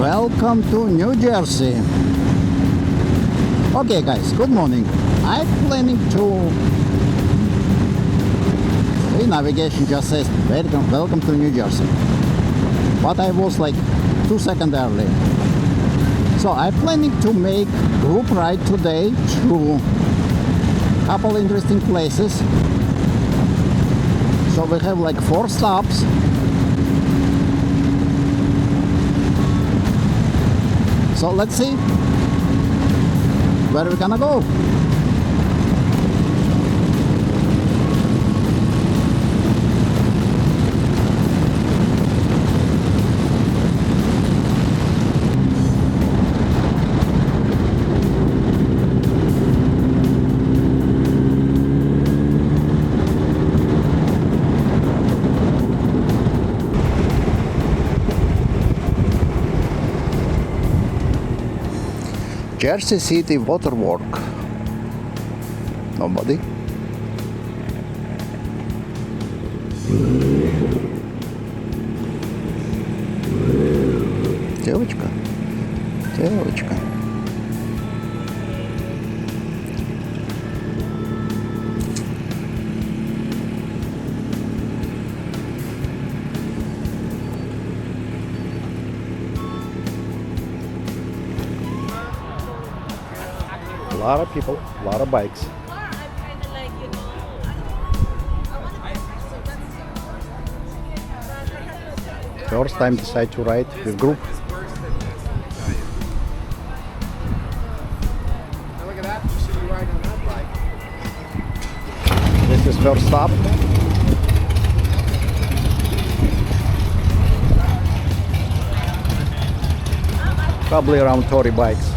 Welcome to New Jersey. Okay guys, good morning. I'm planning to... The navigation just says welcome to New Jersey. But I was like 2 seconds early. So I'm planning to make group ride today through a couple interesting places. So we have like 4 stops. So let's see where we're gonna go. Jersey City Waterwork. Nobody. Девочка. Девочка. A lot of people, a lot of bikes. First time decide to ride with group. Look at that, you should be riding on that bike. This is first stop. Probably around 30 bikes.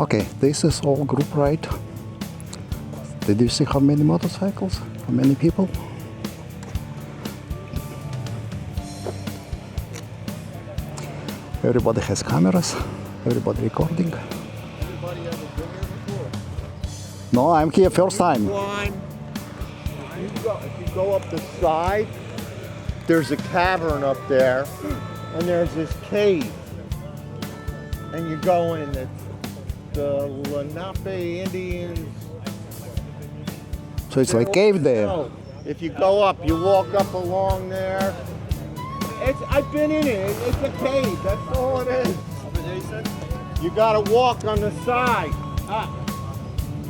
Okay, this is all group ride. Did you see how many motorcycles? How many people? Everybody has cameras. Everybody recording. Anybody ever been here before? No, I'm here first time. Climb. If you go up the side, there's a cavern up there, and there's this cave. And you go in. It's the Lenape Indians. So it's like cave there. No, if you go up, you walk up along there. I've been in it. It's a cave. That's all it is. You gotta walk on the side. Up.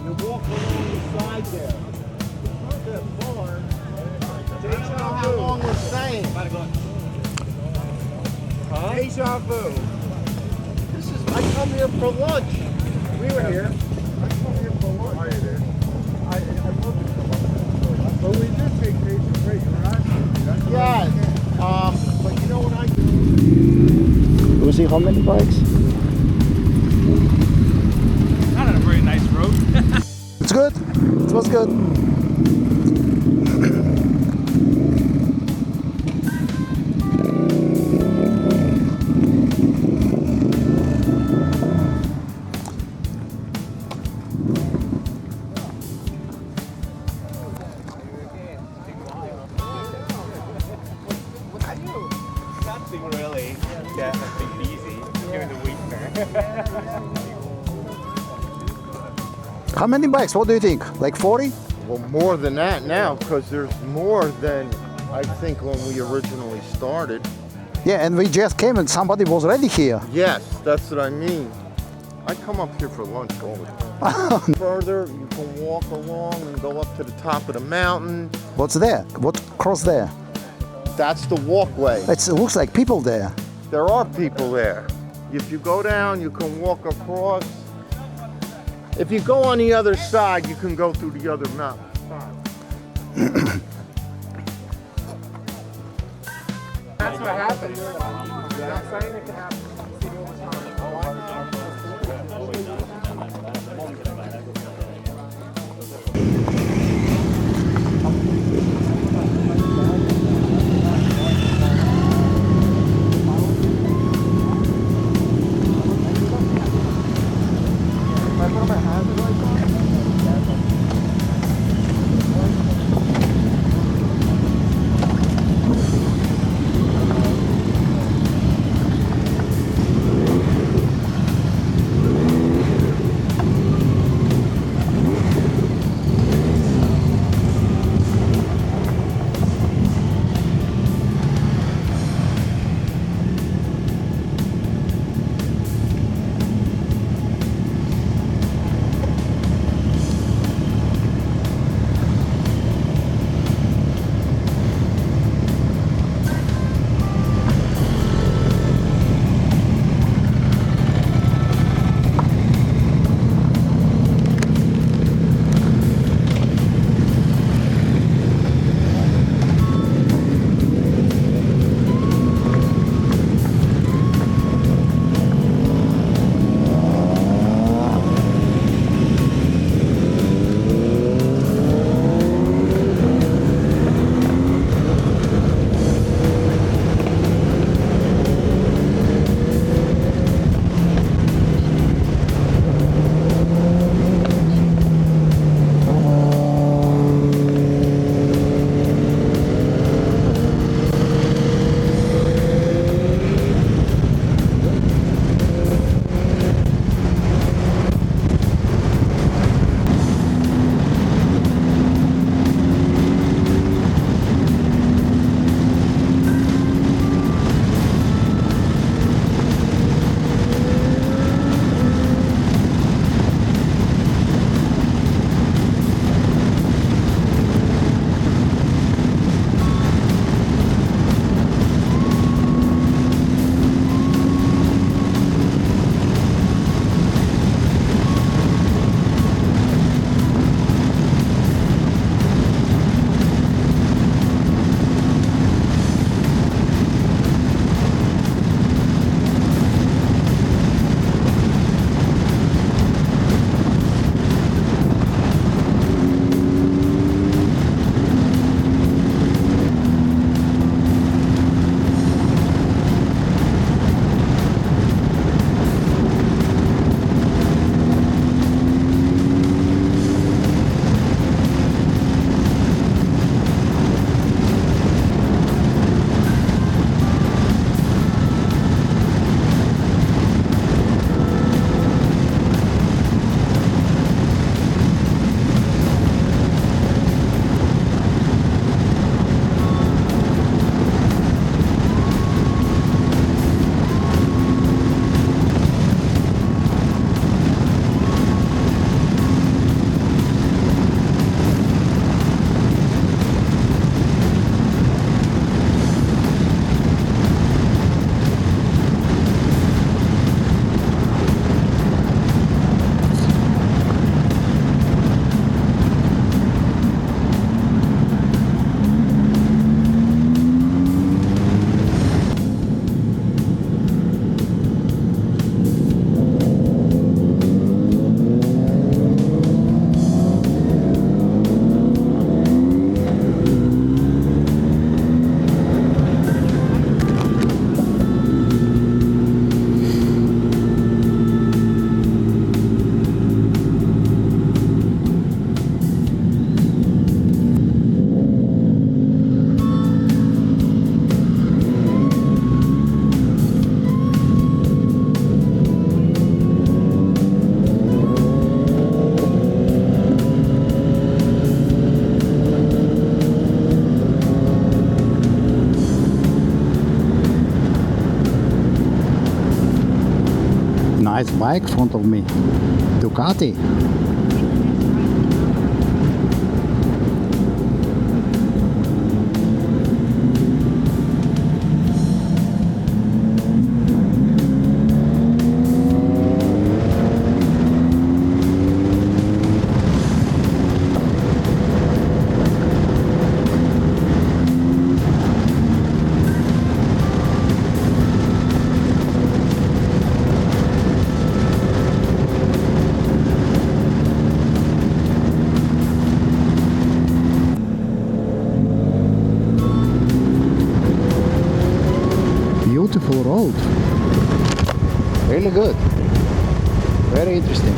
You walk along the side there. It's not that far. I don't know how long we're staying. Huh? Deja vu. I come here for lunch. We were here. I come here for lunch. Are you there? I love it so much. But we did take Deja break. Yes. But you know what I do? Do you see how many bikes? Not on a very nice road. It's good. It was good. Nothing really. Yeah, nothing easy during the winter. How many bikes? What do you think? Like 40? Well, more than that now, because there's more than I think when we originally started. Yeah, and we just came and somebody was already here. Yes, that's what I mean. I come up here for lunch all the time. Further, you can walk along and go up to the top of the mountain. What's there? What cross there? That's the walkway. It looks like people there. There are people there. If you go down, you can walk across. If you go on the other side, you can go through the other mountain. That's what happens. I'm saying it can happen. nice bike in front of me. Ducati. Beautiful road. Really good. Very interesting.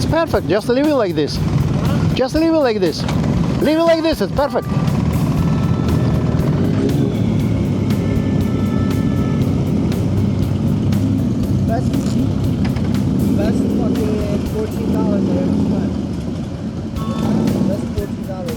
Perfect, just leave it like this. Just leave it like this. Leave it like this, it's perfect. That's fucking $14 I ever spent. That's $14 I ever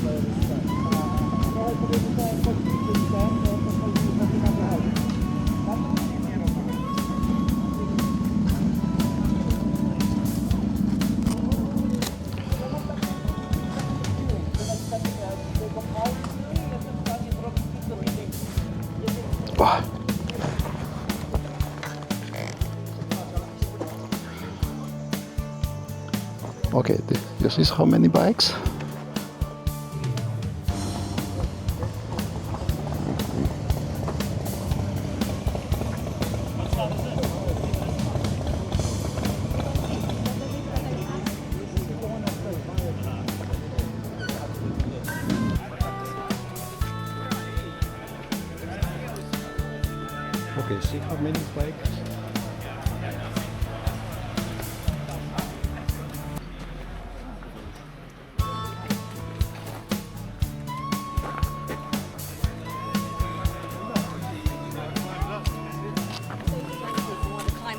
Okay, this is how many bikes? Okay, see how many bikes?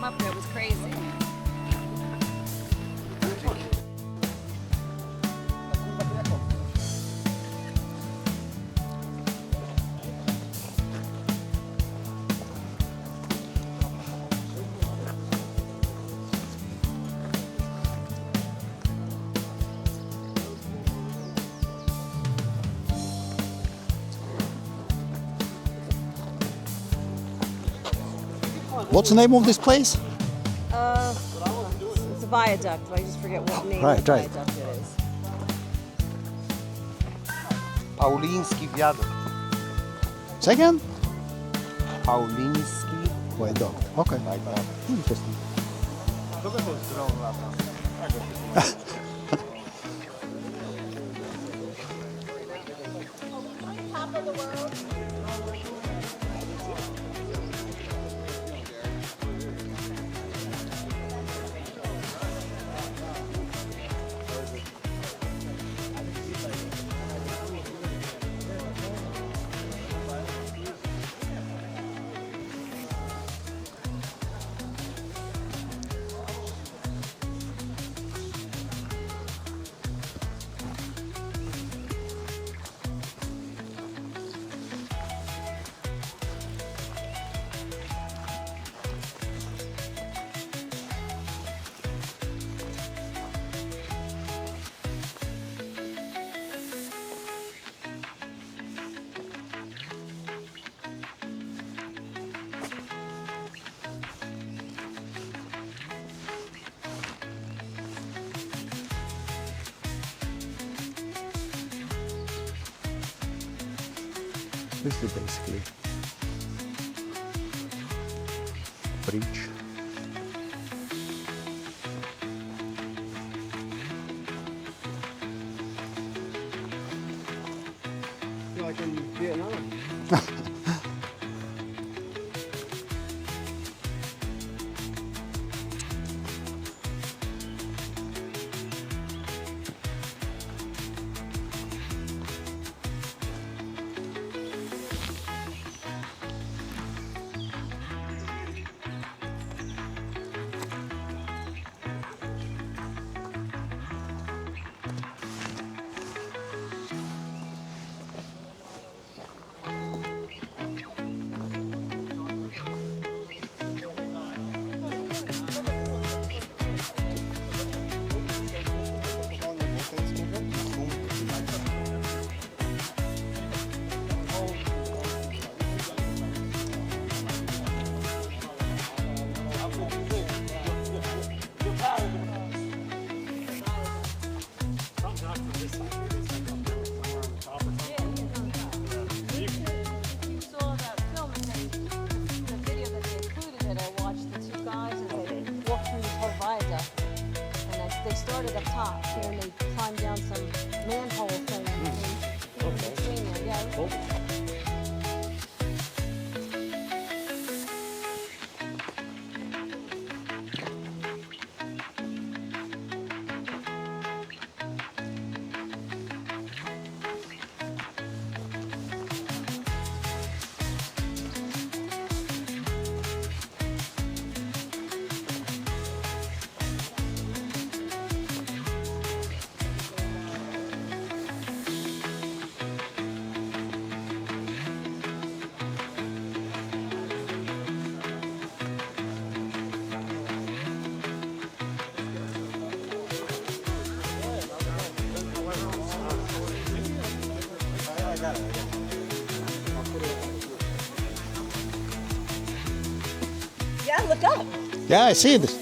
Up there was crazy. What's the name of this place? It's a viaduct. I just forget what name right, of the right. viaduct it is. Pauliński wiadukt. Second? Pauliński Viaduct. Okay. Interesting. Kogo to jest dron lata? This is basically bridge. Like in Vietnam. You saw that film and the video that they included it. I watched the two guys as they walked through this whole viaduct. And they started up top here and they climbed down some manhole thing in between there. Yeah, it was yeah, look up. Yeah, I see this.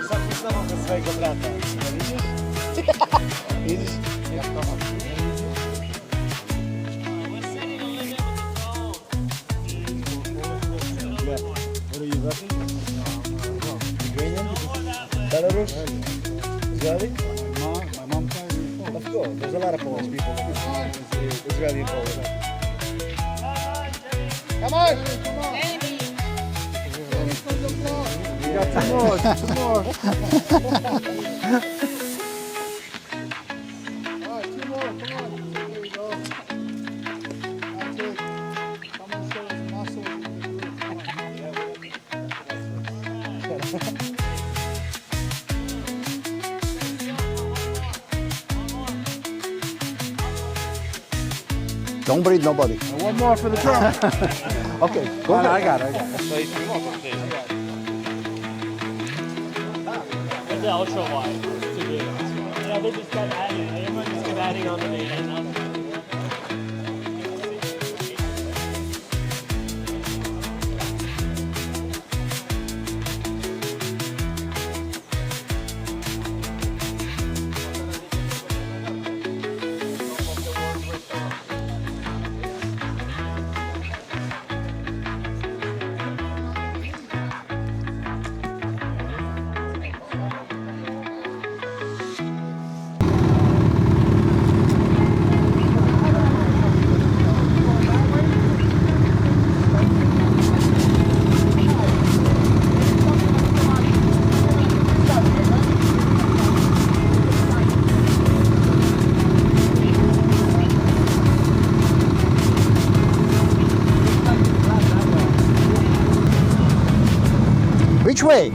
Zapisałem do swojego brata. Widzisz? Widzisz? Jak to ma? What are you laughing? Ukrainian? Belarus? Israeli? My mom told me. Of course. There's a lot of Polish people in Israeli and Polish. Come on! We got two more. Two more. All right, two more. Come on. There you go. That's it. Come on, show us muscle. Come on. Don't breathe nobody. One more for the truck. Okay, go ahead. I got it. It's the ultra wide. Too big. Yeah, they just kept adding. Everyone just kept adding on the data. Which way?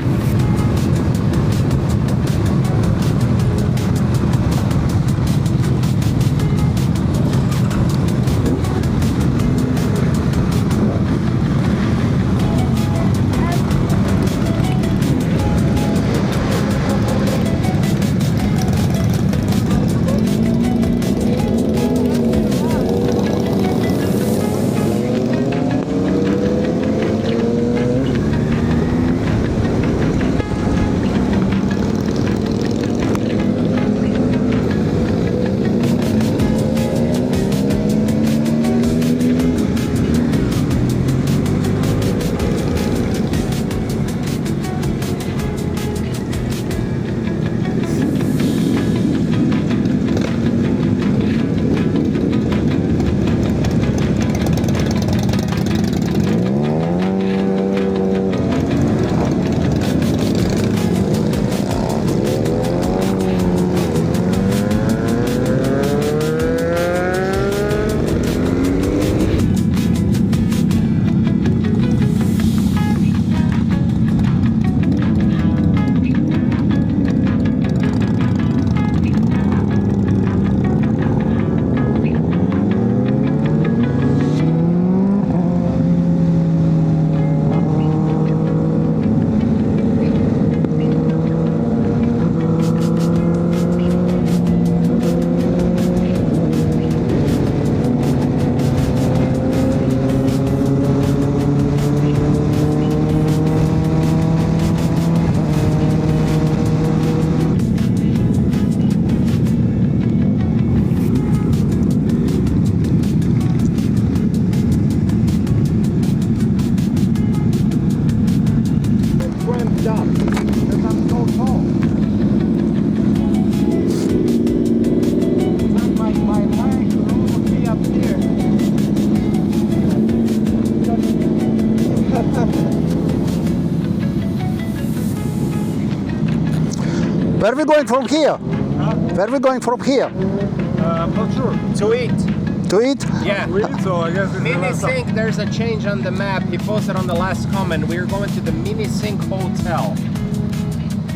Where are we going from here? Where are we going from here? I'm not sure. To eat. To eat? Yeah. So I guess it's the Mini last stop. Sink, there's a change on the map. He posted on the last comment. We're going to the Mini Sink Hotel.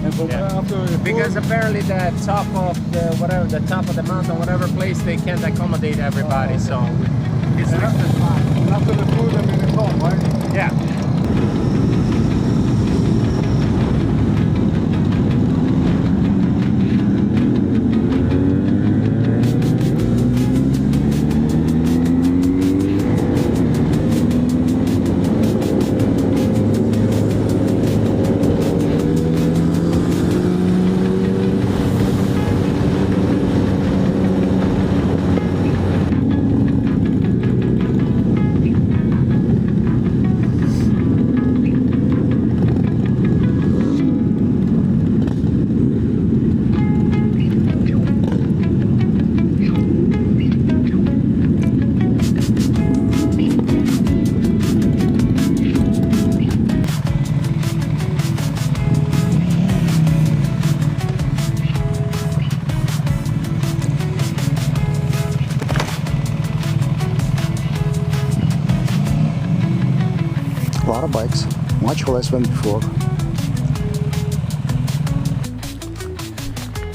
And from Yeah. after Because apparently the top of the top of the mountain, whatever place, they can't accommodate everybody. So it's after the food, I mean, it's home, right? yeah. A lot of bikes, much less than before.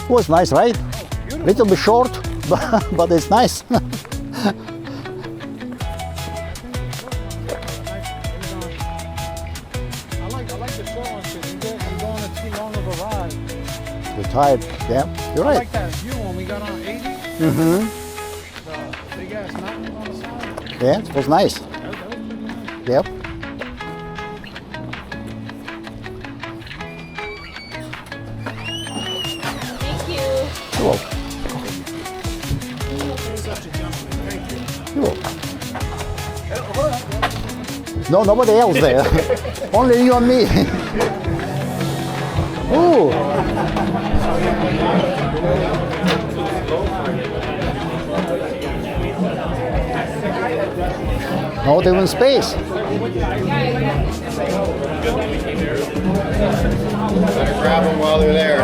Was nice, right? Little bit short, but it's nice. tired. Yeah, you're I right. like that view when we got on 80. Mm-hmm. The big ass mountain on the side. Yeah, it was nice. That was pretty nice. Yep. Thank you. You're welcome. You're welcome. No, nobody else there. Only you and me. Ooh. Not even space. Grab them while they're there.